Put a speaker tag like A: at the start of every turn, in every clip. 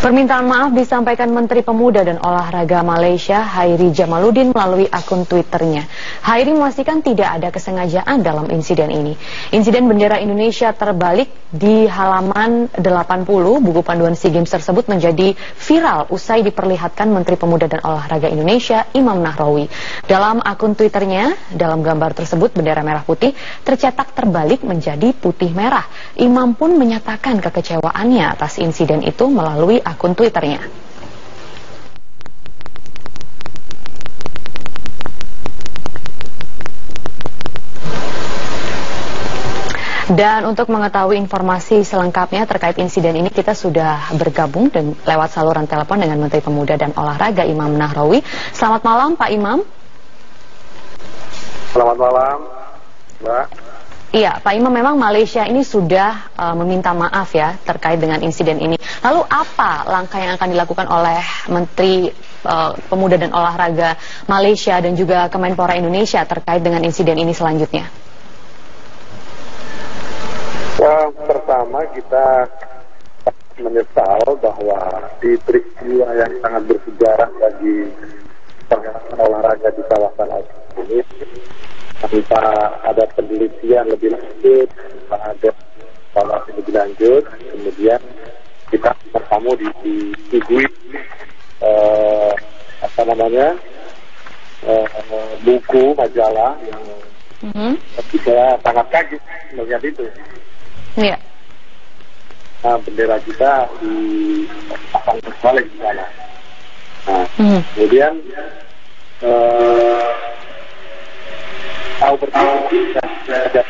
A: Permintaan maaf disampaikan Menteri Pemuda dan Olahraga Malaysia Hairi Jamaluddin melalui akun Twitternya. Hairi memastikan tidak ada kesengajaan dalam insiden ini. Insiden bendera Indonesia terbalik di halaman 80 buku panduan SEA Games tersebut menjadi viral usai diperlihatkan Menteri Pemuda dan Olahraga Indonesia Imam Nahrawi. Dalam akun Twitternya, dalam gambar tersebut bendera merah putih tercetak terbalik menjadi putih merah. Imam pun menyatakan kekecewaannya atas insiden itu melalui akun Twitternya. Dan untuk mengetahui informasi selengkapnya terkait insiden ini, kita sudah bergabung lewat saluran telepon dengan Menteri Pemuda dan Olahraga Imam Nahrawi. Selamat malam Pak Imam.
B: Selamat malam Mbak.
A: Iya, Pak Imam, memang Malaysia ini sudah meminta maaf ya terkait dengan insiden ini. Lalu apa langkah yang akan dilakukan oleh Menteri Pemuda dan Olahraga Malaysia dan juga Kemenpora Indonesia terkait dengan insiden ini selanjutnya?
B: Ya, pertama kita menyesal bahwa di peristiwa yang sangat bersejarah bagi perhelatan olahraga di kawasan Asia ini, tanpa ada penelitian lebih lanjut, tanpa ada evaluasi lebih lanjut, kemudian kita bertemu disuguhi buku majalah yang saya sangat kaget melihat itu.
A: Iya.
B: Nah, bendera kita dipasang terbalik di sana. Nah, kemudian tahu pertama kita sudah tidak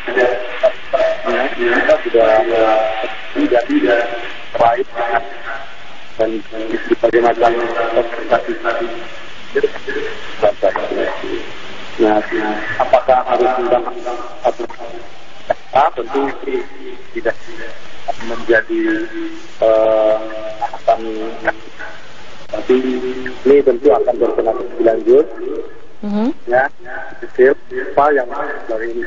B: terakhir dan berbagai macam organisasi. Nah, apakah harus mendapatkan atau tentu tidak menjadi alasan, tapi ini tentu akan berkenan lebih lanjut. Ya, detail apa yang dari ini.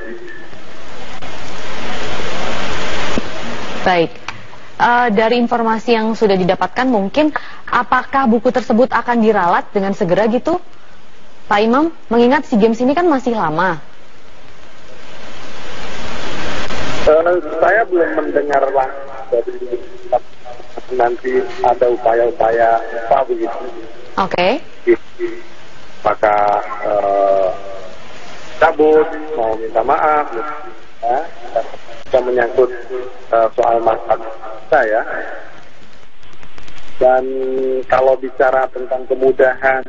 A: Baik. Dari informasi yang sudah didapatkan, mungkin apakah buku tersebut akan diralat dengan segera gitu, Pak Imam? Mengingat SEA Games ini kan masih lama.
B: Saya belum mendengar langsung dari nanti ada upaya-upaya apa begitu.
A: Oke.
B: Maka cabut, mau minta maaf, ya, kita menyangkut soal masalah kita ya. Dan kalau bicara tentang kemudahan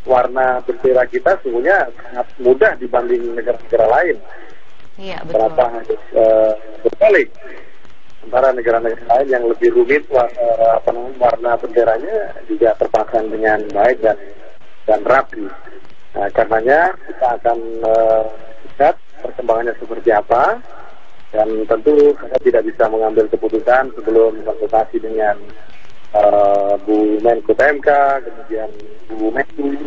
B: warna bendera kita, sesungguhnya sangat mudah dibanding negara-negara lain.
A: Iya, betul.
B: Kenapa harus berbalik? Sementara negara-negara lain yang lebih rumit warna benderanya juga terpasang dengan baik dan rapi. Nah, karenanya kita akan lihat perkembangannya seperti apa, dan tentu saya tidak bisa mengambil keputusan sebelum konsultasi dengan Bu Menko PMK, kemudian Bu Menku,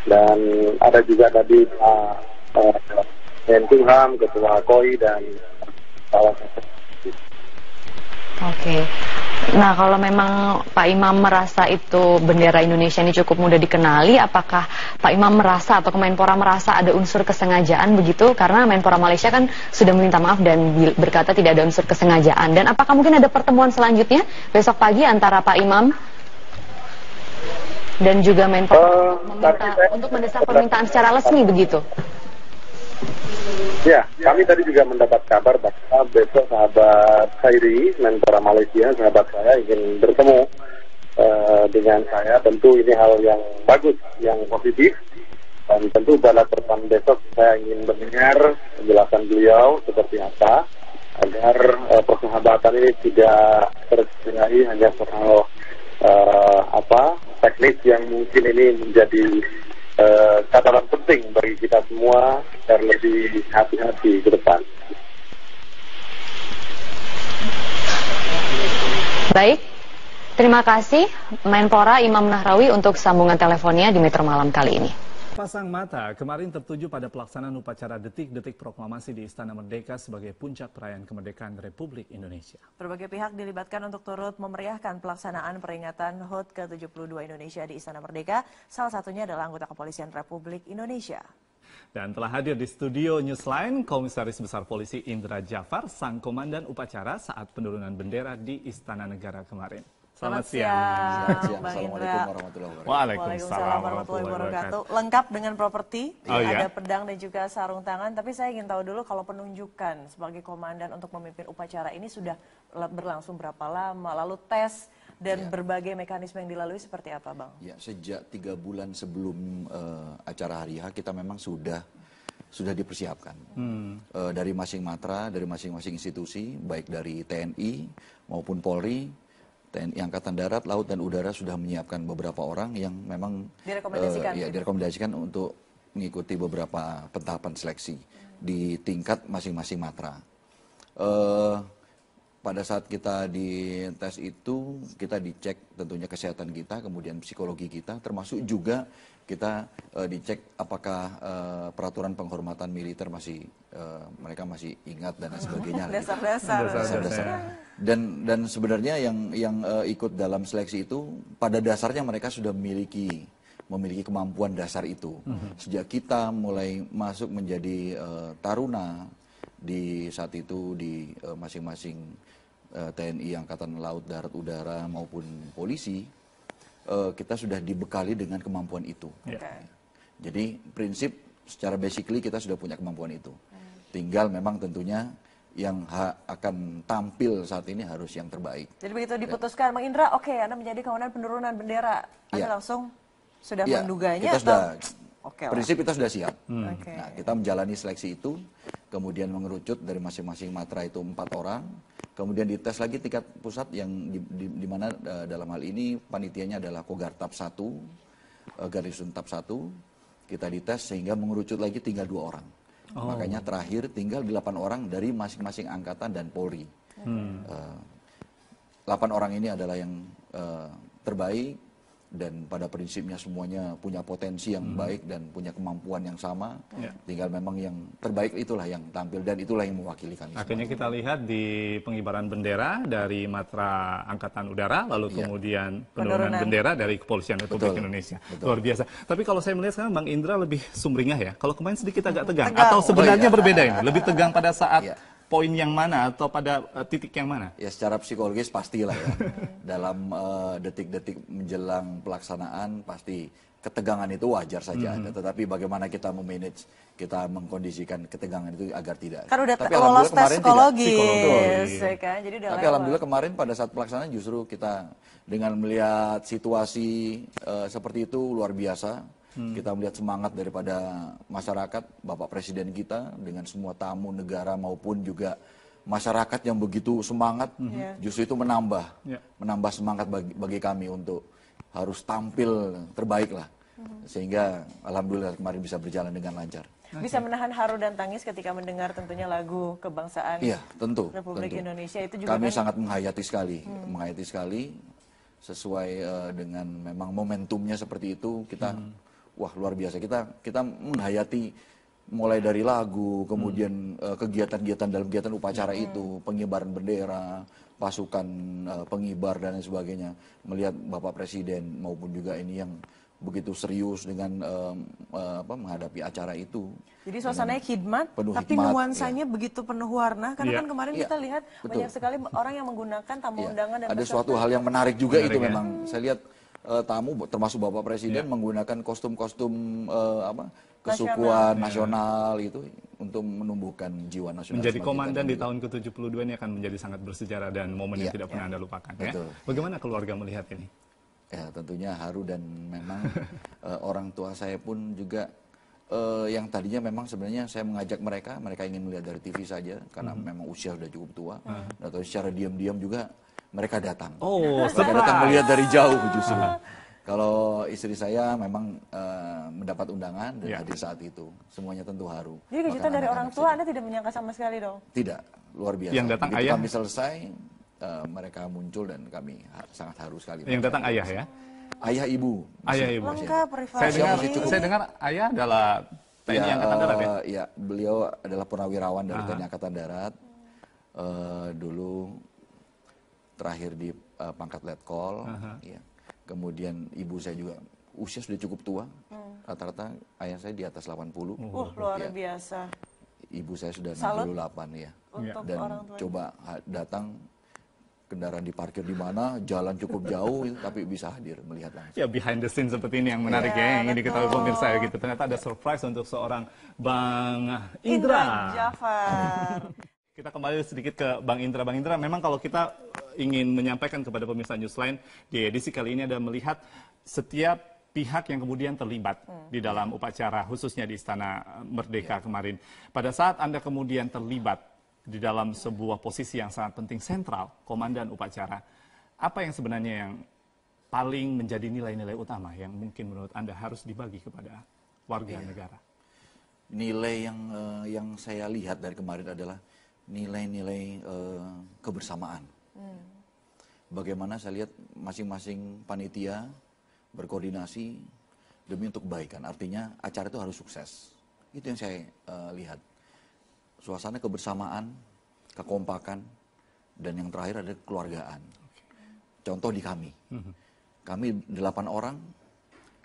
B: dan ada juga tadi Pak Menkumham, Ketua KOI, dan
A: Oke. Nah, kalau memang Pak Imam merasa itu bendera Indonesia ini cukup mudah dikenali, apakah Pak Imam merasa atau Kemenpora merasa ada unsur kesengajaan begitu? Karena Menpora Malaysia kan sudah meminta maaf dan berkata tidak ada unsur kesengajaan. Dan apakah mungkin ada pertemuan selanjutnya besok pagi antara Pak Imam dan juga Menpora untuk mendesak permintaan secara resmi begitu?
B: Ya, kami tadi juga mendapat kabar bahwa besok sahabat Hairi, Menpora Malaysia, sahabat saya ingin bertemu dengan saya. Tentu ini hal yang bagus, yang positif. Dan tentu pada pertemuan besok saya ingin mendengar penjelasan beliau seperti apa, agar persahabatan ini tidak tercederai hanya soal teknis yang mungkin ini menjadi catatan penting bagi kita semua agar lebih hati-hati ke depan.
A: Baik, terima kasih Menpora Imam Nahrawi untuk sambungan teleponnya di Metro Malam kali ini.
C: Pasang mata kemarin tertuju pada pelaksanaan upacara detik-detik proklamasi di Istana Merdeka sebagai puncak perayaan kemerdekaan Republik Indonesia.
D: Berbagai pihak dilibatkan untuk turut memeriahkan pelaksanaan peringatan HUT ke-72 Indonesia di Istana Merdeka. Salah satunya adalah anggota Kepolisian Republik Indonesia.
C: Dan telah hadir di studio Newsline Komisaris Besar Polisi Indra Jafar, sang komandan upacara saat penurunan bendera di Istana Negara kemarin. Selamat siang.
D: Selamat siang, Bang
E: Assalamualaikum
D: Indra.
E: warahmatullahi wabarakatuh.
C: Waalaikumsalam
D: warahmatullahi wabarakatuh. Lengkap dengan properti,
C: Oh, iya?
D: ada pedang dan juga sarung tangan. Tapi saya ingin tahu dulu kalau penunjukan sebagai komandan untuk memimpin upacara ini sudah berlangsung berapa lama? Lalu tes dan berbagai mekanisme yang dilalui seperti apa, Bang?
E: Ya, sejak 3 bulan sebelum acara hari H kita memang sudah dipersiapkan dari masing-matra, dari masing-masing institusi, baik dari TNI maupun Polri. TNI Angkatan Darat, Laut, dan Udara sudah menyiapkan beberapa orang yang memang direkomendasikan untuk mengikuti beberapa pentahapan seleksi di tingkat masing-masing matra. Pada saat kita di tes itu, kita dicek tentunya kesehatan kita, kemudian psikologi kita, termasuk juga kita dicek apakah peraturan penghormatan militer mereka masih ingat dan sebagainya.
D: Dasar-dasar.
E: Dan sebenarnya yang ikut dalam seleksi itu pada dasarnya mereka sudah memiliki kemampuan dasar itu. Sejak kita mulai masuk menjadi taruna di saat itu di masing-masing TNI Angkatan Laut, Darat, Udara maupun polisi, kita sudah dibekali dengan kemampuan itu. Jadi prinsip secara basically kita sudah punya kemampuan itu. Tinggal memang tentunya yang akan tampil saat ini harus yang terbaik.
D: Jadi begitu diputuskan, Bang Indra, oke, Anda menjadi komandan penurunan bendera. Anda langsung sudah menduganya?
E: Prinsip kita sudah siap.
D: Nah,
E: kita menjalani seleksi itu, kemudian mengerucut dari masing-masing matra itu 4 orang, kemudian dites lagi tingkat pusat yang di mana dalam hal ini panitianya adalah Kogartap 1, Garnisun Tap 1, kita dites sehingga mengerucut lagi tinggal 2 orang. Makanya terakhir tinggal 8 orang dari masing-masing angkatan dan Polri. 8 orang ini adalah yang terbaik dan pada prinsipnya semuanya punya potensi yang baik dan punya kemampuan yang sama. Tinggal memang yang terbaik itulah yang tampil dan itulah yang mewakili kami.
C: Akhirnya kita lihat di pengibaran bendera dari Matra Angkatan Udara, lalu kemudian penurunan bendera dari Kepolisian Republik Indonesia. Luar biasa. Tapi kalau saya melihat sekarang Bang Indra lebih sumringah ya. Kalau kemarin sedikit agak tegang. Atau sebenarnya berbeda ini? Lebih tegang pada saat poin yang mana atau pada titik yang mana? Ya
E: secara psikologis pastilah ya. Dalam detik-detik menjelang pelaksanaan pasti ketegangan itu wajar saja. Tetapi bagaimana kita memanage, kita mengkondisikan ketegangan itu agar tidak.
D: Kan udah lolos tes psikologis. Kan? Jadi udah
E: tapi alhamdulillah kemarin pada saat pelaksanaan justru kita dengan melihat situasi seperti itu luar biasa. Kita melihat semangat daripada masyarakat, Bapak Presiden kita dengan semua tamu negara maupun juga masyarakat yang begitu semangat, justru itu menambah semangat bagi kami untuk harus tampil terbaik lah. Sehingga alhamdulillah kemarin bisa berjalan dengan lancar.
D: Bisa menahan haru dan tangis ketika mendengar tentunya lagu kebangsaan Republik Indonesia itu juga
E: kami sangat menghayati sekali, sesuai dengan memang momentumnya seperti itu kita. Wah luar biasa, kita menghayati mulai dari lagu, kemudian kegiatan-kegiatan dalam kegiatan upacara itu, pengibaran bendera, pasukan pengibar dan lain sebagainya. Melihat Bapak Presiden maupun juga ini yang begitu serius dengan menghadapi acara itu.
D: Jadi suasananya khidmat, tapi nuansanya begitu penuh warna. Karena kan kemarin kita lihat banyak sekali orang yang menggunakan tamu undangan dan
E: ada suatu hal yang menarik juga itu memang. Saya lihat tamu termasuk Bapak Presiden menggunakan kostum-kostum kesukuan nasional itu untuk menumbuhkan jiwa nasional.
C: Menjadi komandan di tahun ke-72 ini akan menjadi sangat bersejarah dan momen yang tidak pernah Anda lupakan. Ya? Bagaimana keluarga melihat ini?
E: Ya tentunya haru dan memang orang tua saya pun juga yang tadinya memang sebenarnya saya mengajak mereka ingin melihat dari TV saja karena memang usia sudah cukup tua. Atau secara diam-diam juga mereka datang. Mereka datang melihat dari jauh justru. Kalau istri saya memang mendapat undangan dan hadir saat itu. Semuanya tentu haru.
D: Jadi kejutan dari orang tua Anda tidak menyangka sama sekali dong?
E: Tidak, luar biasa.
C: Yang datang ayah?
E: Kami selesai, mereka muncul dan kami sangat haru sekali.
C: Yang datang ayah ya?
E: ayah ibu.
C: Ayah ibu.
D: Lengkap,
C: Saya dengar ayah adalah TNI Angkatan Darat ya?
E: Ya, beliau adalah purnawirawan dari TNI Angkatan Darat. Dulu terakhir di pangkat letkol. Ya. Kemudian ibu saya juga usia sudah cukup tua. Rata-rata ayah saya di atas 80.
D: Luar biasa.
E: Ibu saya sudah 68 ya.
D: Untuk
E: Dan
D: orang tua.
E: coba datang, kendaraan diparkir di mana, jalan cukup jauh, tapi bisa hadir melihat langsung.
C: Ya, behind the scene seperti ini yang menarik ya, yang ingin diketahui pemirsa gitu. Ternyata ada surprise untuk seorang Bang Indra.
D: Jafar.
C: Kita kembali sedikit ke Bang Indra. Bang Indra, memang kalau kita ingin menyampaikan kepada pemirsa Newsline, di edisi kali ini ada melihat setiap pihak yang kemudian terlibat di dalam upacara, khususnya di Istana Merdeka kemarin. Pada saat Anda kemudian terlibat di dalam sebuah posisi yang sangat penting, sentral, komandan upacara, apa yang sebenarnya yang paling menjadi nilai-nilai utama yang mungkin menurut Anda harus dibagi kepada warga negara?
E: Nilai yang saya lihat dari kemarin adalah nilai-nilai kebersamaan. Bagaimana saya lihat masing-masing panitia berkoordinasi demi untuk kebaikan. Artinya acara itu harus sukses. Itu yang saya lihat. Suasana kebersamaan, kekompakan, dan yang terakhir ada kekeluargaan. Contoh di kami. Kami 8 orang,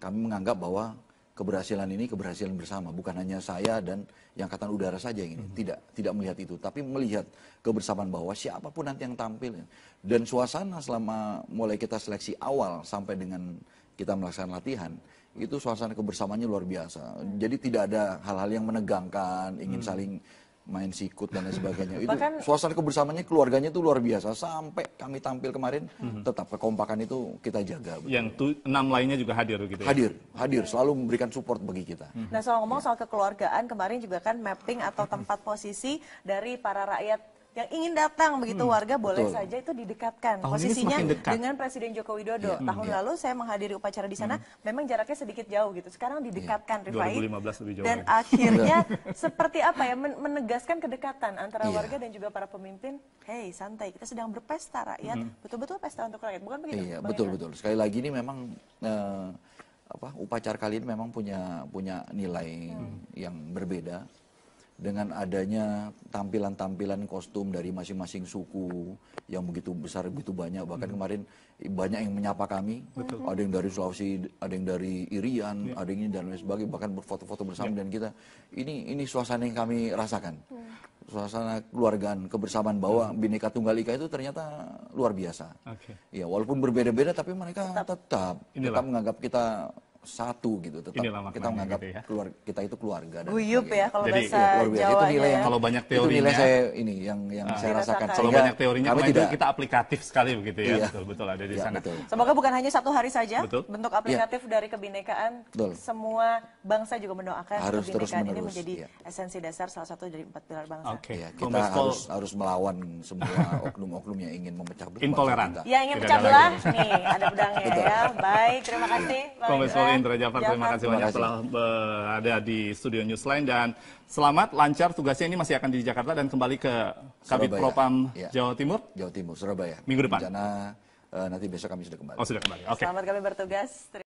E: kami menganggap bahwa keberhasilan ini keberhasilan bersama. Bukan hanya saya dan yang Angkatan Udara saja yang ini. Tidak melihat itu. Tapi melihat kebersamaan bahwa siapapun nanti yang tampil. Dan suasana selama mulai kita seleksi awal sampai dengan kita melaksanakan latihan, itu suasana kebersamaannya luar biasa. Jadi tidak ada hal-hal yang menegangkan, ingin saling main sikut dan lain sebagainya. Itu suasana kebersamaannya, keluarganya itu luar biasa. Sampai kami tampil kemarin, tetap kekompakan itu kita jaga. Betul.
C: Yang 6 lainnya juga hadir gitu ya?
E: Hadir, selalu memberikan support bagi kita.
D: Nah, soal ngomong soal kekeluargaan, kemarin juga kan mapping atau tempat posisi dari para rakyat yang ingin datang begitu, warga boleh saja itu didekatkan posisinya dengan Presiden Joko Widodo. Tahun lalu saya menghadiri upacara di sana, memang jaraknya sedikit jauh gitu. Sekarang didekatkan, Rifai.
C: 2015 lebih jauh.
D: Dan akhirnya seperti apa ya, menegaskan kedekatan antara warga dan juga para pemimpin. Hey, santai, kita sedang berpesta rakyat, betul-betul pesta untuk rakyat, bukan begitu?
E: Iya, betul. Sekali lagi ini memang upacara kali ini memang punya nilai yang berbeda. Dengan adanya tampilan-tampilan kostum dari masing-masing suku yang begitu besar, begitu banyak. Bahkan kemarin banyak yang menyapa kami. Ada yang dari Sulawesi, ada yang dari Irian, ada yang ini dan lain sebagainya. Bahkan berfoto-foto bersama dan kita. Ini suasana yang kami rasakan. Suasana keluargaan, kebersamaan bahwa Bhinneka Tunggal Ika itu ternyata luar biasa. Ya, walaupun berbeda-beda tapi mereka tetap menganggap kita satu gitu, tetap kita menganggap gitu ya. Kita itu keluarga.
D: Guyup ya kalau
C: jadi,
D: bahasa Jawanya.
E: Itu nilai yang
C: kalau banyak teorinya.
E: Itu nilai saya ini yang saya rasakan.
C: Kalau banyak teorinya, kita aplikatif sekali begitu ya. Betul ada di sana.
E: Betul.
D: Semoga bukan hanya satu hari saja bentuk aplikatif dari kebinekaan. Semua bangsa juga mendoakan kebinekaan ini menjadi esensi dasar salah satu dari 4 pilar bangsa.
E: Kita harus melawan semua oknum-oknum yang ingin memecah belah.
C: Intoleran.
D: Yang ingin pecah belah, nih ada pedangnya ya. Baik, terima kasih.
C: Kombes Pol Indra Jafar, terima kasih banyak telah berada di studio Newsline dan selamat lancar tugasnya, ini masih akan di Jakarta dan kembali ke Kabid Propam Jawa Timur.
E: Surabaya.
C: Minggu depan.
E: Rencana nanti besok kami sudah kembali.
C: Oh, sudah kembali.
D: Selamat kami bertugas.